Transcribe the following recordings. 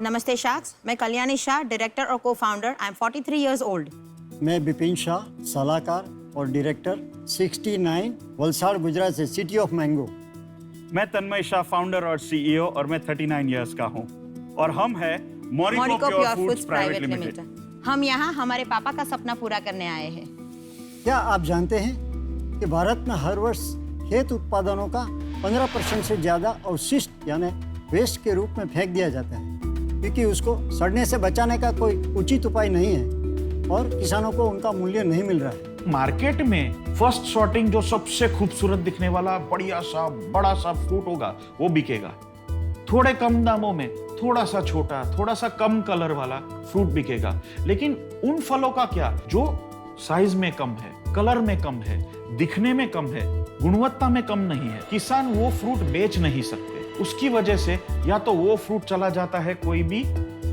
नमस्ते शाक्स, मैं कल्याणी शाह, डायरेक्टर और co-founder. I am 43 years old। मैं बिपिन शाह, सलाहकार और डायरेक्टर, 69, वलसाड़ गुजरात से, सिटी ऑफ मैंगो। मैं तन्मय शाह, फाउंडर और सीईओ, और मैं 39 इयर्स का हूँ और हम है मोरिको प्योर फूड्स प्राइवेट लिमिटेड। हम यहाँ हमारे पापा का सपना पूरा करने आए हैं। क्या आप जानते हैं कि भारत में हर वर्ष खेत उत्पादनों का 15% से ज़्यादा अवशिष्ट यानी वेस्ट के रूप में फेंक दिया जाता है, क्योंकि उसको सड़ने से बचाने का कोई उचित उपाय नहीं है और किसानों को उनका मूल्य नहीं मिल रहा है। मार्केट में फर्स्ट सॉर्टिंग जो सबसे खूबसूरत दिखने वाला बढ़िया सा बड़ा सा फ्रूट होगा वो बिकेगा। थोड़े कम दामों में थोड़ा सा छोटा, थोड़ा सा कम कलर वाला फ्रूट बिकेगा। लेकिन उन फलों का क्या जो साइज में कम है, कलर में कम है, दिखने में कम है, गुणवत्ता में कम नहीं है, किसान वो फ्रूट बेच नहीं सकते। उसकी वजह से या तो वो फ्रूट चला जाता है कोई भी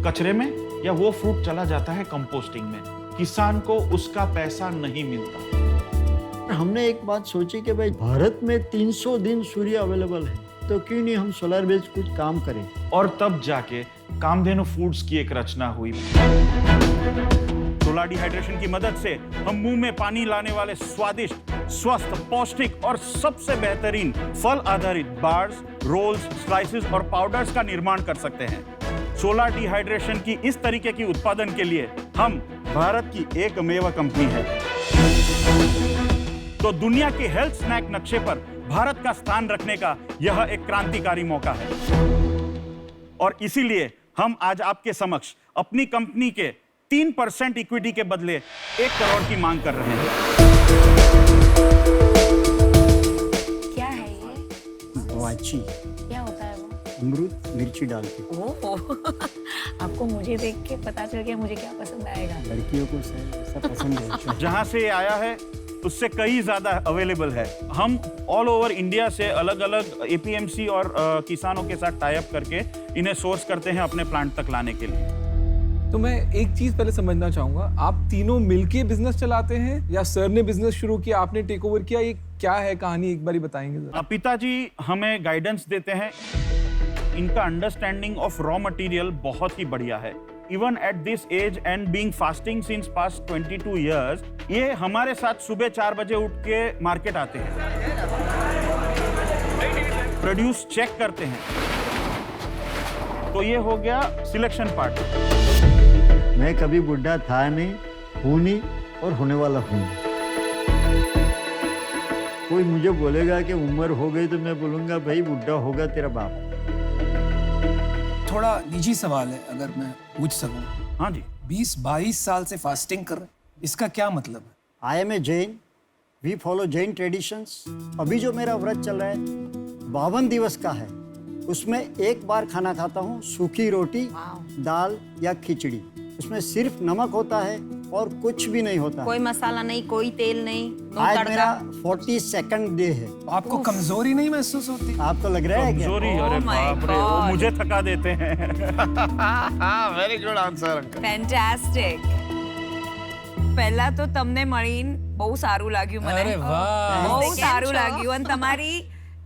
कचरे में, या वो फ्रूट चला जाता है कंपोस्टिंग में। किसान को उसका पैसा नहीं मिलता। हमने एक बात सोची कि भाई भारत में 300 दिन सूर्य अवेलेबल है, तो क्यों नहीं हम सोलर बेस्ड कुछ काम करें। और तब जाके कामधेनु फूड्स की एक रचना हुई। सोलर डिहाइड्रेशन की मदद से हम मुंह में पानी लाने वाले स्वादिष्ट, स्वस्थ, पौष्टिक और सबसे बेहतरीन फल आधारित बार्स, रोल्स, स्लाइसेस और पाउडर्स का निर्माण कर सकते हैं। सोलर डिहाइड्रेशन की इस तरीके की उत्पादन के लिए हम भारत की एकमेव कंपनी है। तो दुनिया के हेल्थ स्नैक नक्शे पर भारत का स्थान रखने का यह एक क्रांतिकारी मौका है और इसीलिए हम आज आपके समक्ष अपनी कंपनी के 3% इक्विटी के बदले 1 करोड़ की मांग कर रहे हैं। क्या है ये? वाची, क्या होता है वो? अमरूद मिर्ची डाल के। ओह आपको मुझे देख के पता चल गया मुझे क्या पसंद आएगा। लड़कियों को ऐसा पसंद है। जहां से ये आया है उससे कई ज्यादा अवेलेबल है। हम ऑल ओवर इंडिया से अलग अलग एपीएमसी और किसानों के साथ टाई अप करके इन्हें सोर्स करते हैं अपने प्लांट तक लाने के लिए। तो मैं एक चीज पहले समझना चाहूंगा, आप तीनों मिलके बिजनेस चलाते हैं या सर ने बिजनेस शुरू किया, आपने टेक ओवर किया? ये क्या है कहानी, एक बारी बताएंगे जरा। पिताजी हमें गाइडेंस देते हैं। इनका अंडरस्टैंडिंग ऑफ रॉ मटेरियल बहुत ही बढ़िया है। Even at this age and being fasting since past 22 years, ये हमारे साथ सुबह 4 बजे उठ के मार्केट आते हैं, प्रोड्यूस चेक करते हैं। तो ये हो गया सिलेक्शन पार्ट। मैं कभी बुढ़ा था नहीं, हूँ नहीं और होने वाला हूँ। कोई मुझे बोलेगा कि उम्र हो गई तो मैं बोलूंगा भाई बुढ़ा होगा तेरा बाप। थोड़ा निजी सवाल है अगर मैं पूछ सकूं। हाँ जी। 20-22 साल से फास्टिंग कर रहे हैं, इसका क्या मतलब है? I am a Jain, we follow Jain traditions. अभी जो मेरा व्रत चल रहा है 52 दिवस का है, उसमें एक बार खाना खाता हूँ, सूखी रोटी, दाल या खिचड़ी। उसमें सिर्फ नमक होता है और कुछ भी नहीं होता। कोई मसाला नहीं, कोई तेल नहीं, नो आज तड़का। मेरा 42nd डे है। आपको कमजोरी नहीं महसूस होती? आपको लग रहा है क्या? कमजोरी? अरे Oh my बाप रे, वो God. मुझे थका देते हैं। Very good answer uncle. Fantastic. પહેલા તો તમને મળીને બહુ સારું લાગ્યું મને। અરે વાહ। બહુ કેમ સારું છો? લાગ્યું અને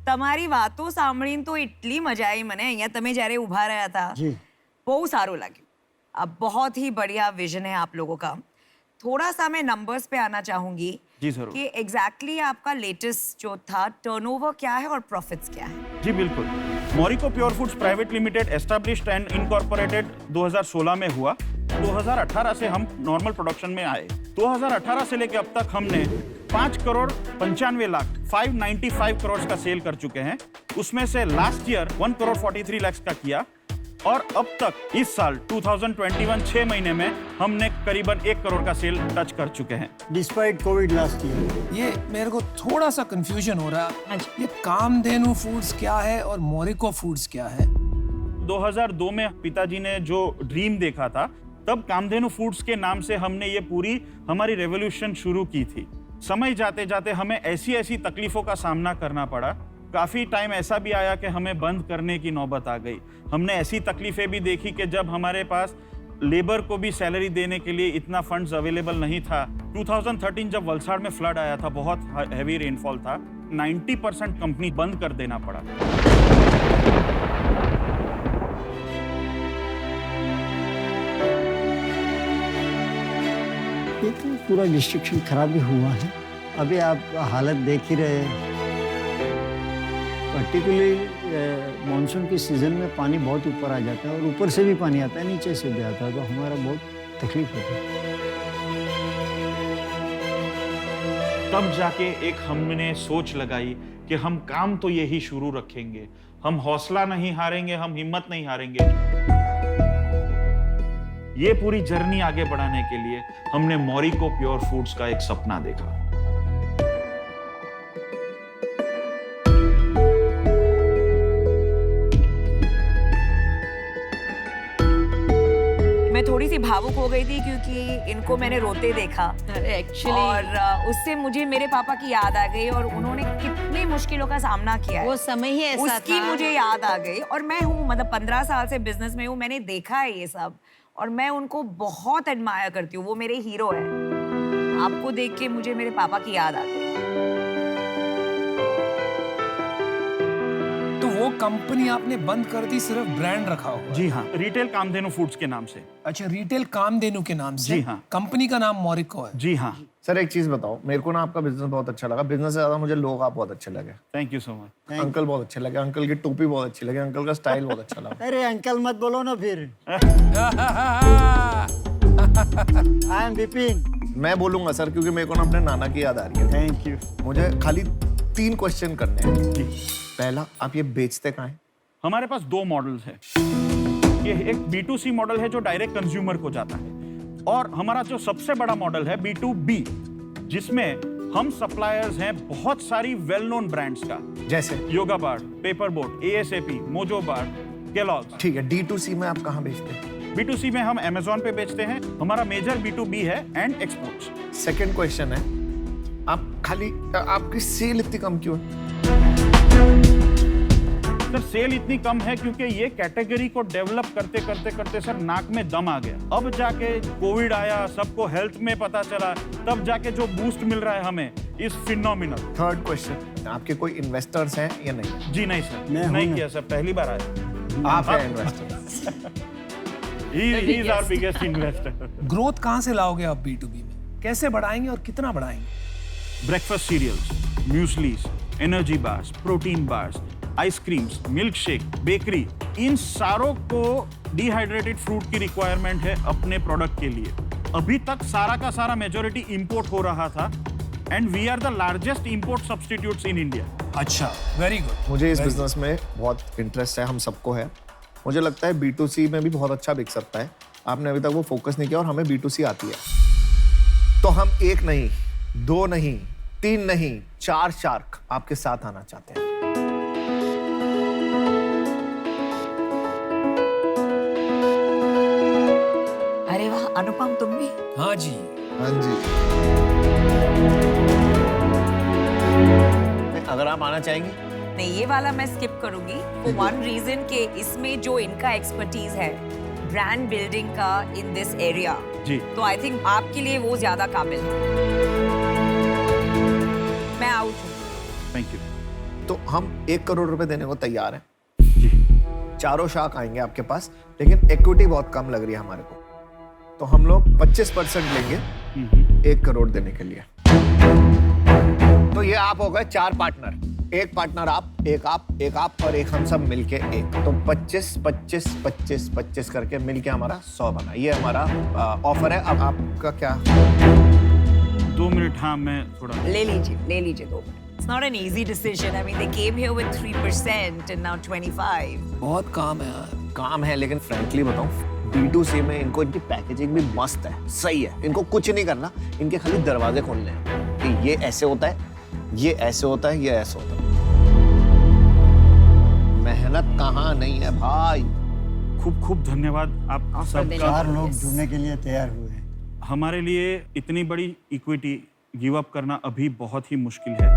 તમારી વાતો સાંભળીને તો એટલી મજા આવી મને। અહીંયા તમે જ્યારે ઊભા રહ્યા હતા जी। બહુ સારું લાગ્યું। अब बहुत ही बढ़िया विजन है आप लोगों का। थोड़ा सा मैं नंबर्स पे आना चाहूंगी जी जरूर। कि एग्जैक्टली आपका लेटेस्ट जो था टर्नओवर क्या है और प्रॉफिट्स क्या है? जी बिल्कुल। Morico pure foods private limited established and incorporated 2016 में हुआ। 2018 से हम नॉर्मल प्रोडक्शन में आए। 2018 से लेकर अब तक हमने 5 करोड़ 95 लाख 595 करोड़ का सेल कर चुके हैं। उसमें से लास्ट ईयर 1 करोड़ 43 लाख का किया और अब तक इस साल 2021 6 महीने में हमने करीबन 1 करोड़ का सेल टच कर चुके हैं। Despite Covid last year. ये मेरे को थोड़ा सा कंफ्यूजन हो रहा है। ये कामधेनु फूड्स क्या है और मोरिको फूड्स क्या है? 2002 में पिताजी ने जो ड्रीम देखा था, तब कामधेनु फूड्स के नाम से हमने ये पूरी हमारी रेवोल्यूशन शुरू की थी। समय जाते जाते हमें ऐसी ऐसी तकलीफों का सामना करना पड़ा। काफ़ी टाइम ऐसा भी आया कि हमें बंद करने की नौबत आ गई। हमने ऐसी तकलीफें भी देखी कि जब हमारे पास लेबर को भी सैलरी देने के लिए इतना फंड्स अवेलेबल नहीं था। 2013 जब वलसाड़ में फ्लड आया था, बहुत हैवी रेनफॉल था, 90% कंपनी बंद कर देना पड़ा। ये तो पूरा डिस्ट्रिक्शन खराब ही हुआ है। अभी आप हालत देख ही रहे हैं, पर्टिकुलरली मानसून की सीज़न में पानी बहुत ऊपर आ जाता है और ऊपर से भी पानी आता है, नीचे से भी आता है, तो हमारा बहुत तकलीफ होती है। तब जाके एक हमने सोच लगाई कि हम काम तो यही शुरू रखेंगे, हम हौसला नहीं हारेंगे, हम हिम्मत नहीं हारेंगे। ये पूरी जर्नी आगे बढ़ाने के लिए हमने मॉरिको प्योर फूड्स का एक सपना देखा। मैं थोड़ी सी भावुक हो गई थी क्योंकि इनको मैंने रोते देखा एक्चुअली और उससे मुझे मेरे पापा की याद आ गई और उन्होंने कितनी मुश्किलों का सामना किया है। वो समय ही ऐसा उसकी था। मुझे याद आ गई और मैं हूँ मतलब 15 साल से बिजनेस में हूँ, मैंने देखा है ये सब और मैं उनको बहुत एडमायर करती हूँ, वो मेरे हीरो है। आपको देख के मुझे मेरे पापा की याद आ गई। तो वो कंपनी आपने बंद कर दी, सिर्फ ब्रांड रखा हुआ? जी हाँ, रिटेल कामधेनु फूड्स के नाम से। अच्छा, रिटेल कामधेनु के नाम से? जी हाँ। कंपनी का नाम मॉरिको है? जी हाँ। सर एक चीज बताओ, मेरे को ना आपका बिजनेस बहुत अच्छा लगा, बिजनेस से ज्यादा मुझे लोग आप बहुत अच्छे लगे। Thank you so much. Uncle बहुत अच्छे लगे, अंकल की टोपी बहुत अच्छी लगी, अंकल का स्टाइल बहुत अच्छा लगा। अरे अंकल मत बोलो ना फिर। I am Vipin. मैं बोलूंगा सर, क्योंकि मेरे को ना अपने नाना की याद आ रही है। Thank you. मुझे खाली 3 क्वेश्चन करने हैं। पहला, आप ये बेचते कहाँ हैं? हमारे पास 2 मॉडल्स हैं। ये एक B2C मॉडल है जो डायरेक्ट कंज्यूमर को जाता है, और हमारा जो सबसे बड़ा मॉडल है B2B, जिसमें हम सप्लायर्स हैं बहुत सारी वेल नोन ब्रांड्स का, जैसे? योगा बार, पेपर बोट, ASAP, मोजो बार, केलॉग्स। ठीक है, D2C में आप कहाँ बेचते हैं? B2C में हम Amazon पे बेचते हैं। हमारा मेजर B2B है एंड एक्सपोर्ट्स। सेकंड क्वेश्चन है, आपकी सेल इतनी कम क्यों है? सर सेल इतनी कम है क्योंकि ये कैटेगरी को डेवलप करते करते करते सर नाक में दम आ गया। अब जाके कोविड आया, सबको हेल्थ में पता चला, तब जाके जो बूस्ट मिल रहा है हमें इज फिनोमिनल। थर्ड क्वेश्चन, आपके कोई इन्वेस्टर्स हैं या नहीं? जी नहीं सर, मैं हूं नहीं ना। किया सर, पहली बार आया। आप हैं investor? He is our biggest investor. Growth कहाँ से लाओगे आप B2B में? कैसे बढ़ाएंगे और कितना बढ़ाएंगे? Breakfast cereals, mueslis, energy bars, protein bars, ice creams, milk shake, bakery, इन सारों को डिहाइड्रेटेड फ्रूट की रिक्वायरमेंट है अपने प्रोडक्ट के लिए। अभी तक सारा का सारा मेजॉरिटी इंपोर्ट हो रहा था and we are the largest import substitutes in India. अच्छा, वेरी गुड। मुझे इस बिजनेस में बहुत इंटरेस्ट है, हम सबको है। मुझे लगता है B2C में भी बहुत अच्छा बिक सकता है। आपने अभी तक वो फोकस नहीं किया और हमें B2C आती है। तो हम 1 नहीं, 2 नहीं, 3 नहीं, 4 शार्क आपके साथ आना चाहते हैं। अरे वाह अनुपम, तुम भी? हाँ जी। हाँ जी। अगर आप आना चाहेंगे? नहीं, ये वाला मैं स्किप करूंगी फॉर वन रीजन के इसमें जो इनका एक्सपर्टीज है ब्रांड बिल्डिंग का इन दिस एरिया, जी। तो आई थिंक आपके लिए वो ज्यादा काबिल है। मैं आउट हूँ। Thank you. तो हम 1 करोड़ रुपए देने को तैयार हैं। जी। 4 शार्क आएंगे आपके पास, लेकिन इक्विटी बहुत कम लग रही है हमारे को, तो हम लोग 25% लेंगे 1 करोड़ देने के लिए। तो ये आप हो गए 4 पार्टनर, 1 पार्टनर आप, एक आप और एक हम सब मिलके एक, तो 25, 25, 25, 25 करके मिलके हमारा 100 बना। ये हमारा ऑफर है। अब आपका क्या? 2 मिनट। हाँ, मैं थोड़ा ले लीजिए 2 minute. It's not an easy decision. I mean, they came here with 3% and now 25. बहुत काम है यार। काम है, लेकिन फ्रैंकली बताऊं, B2C में इनको इनकी पैकेजिंग भी मस्त है, सही है। इनको कुछ नहीं करना, इनके खाली दरवाजे खोलने हैं कि ये ऐसे होता है, ये ऐसे होता है, ये ऐसे होता है। मेहनत कहाँ नहीं है भाई। खूब खूब धन्यवाद आप सबका। 4 लोग जुड़ने के लिए तैयार हुए हैं। हमारे लिए इतनी बड़ी इक्विटी गिव अप करना अभी बहुत ही मुश्किल है।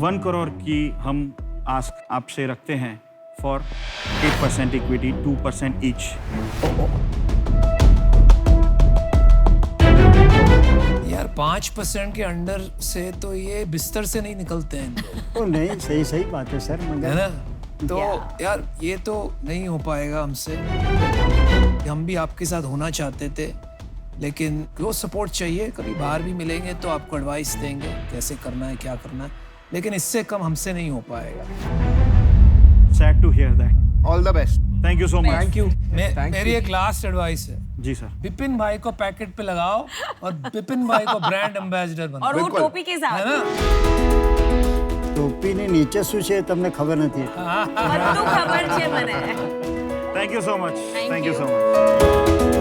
1 करोड़ की हम आस्क आपसे रखते हैं फॉर 8% इक्विटी, 2% ईच। यार 5% के अंडर से तो ये बिस्तर से नहीं निकलते हैं लोग, तो नहीं, सही बात है सर, है मगर ना? तो यार ये तो नहीं हो पाएगा हमसे। हम भी आपके साथ होना चाहते थे, लेकिन वो सपोर्ट चाहिए, कभी बाहर भी मिलेंगे तो आपको एडवाइस देंगे कैसे करना है, क्या करना है, लेकिन इससे कम हमसे नहीं हो पाएगा। Sad to hear that. All the best. Thank you so much. Thank you. मेरी एक लास्ट एडवाइस है, जी सर। विपिन भाई को पैकेट पे लगाओ और विपिन भाई को ब्रांड एम्बेसडर बनाओ, और वो बिल्कुल। टोपी के है साथ ना? ટોપીની નીચે શું છે એ તમને ખબર નથી. બધું ખબર છે મને. Thank you so much. Thank thank you you. So much.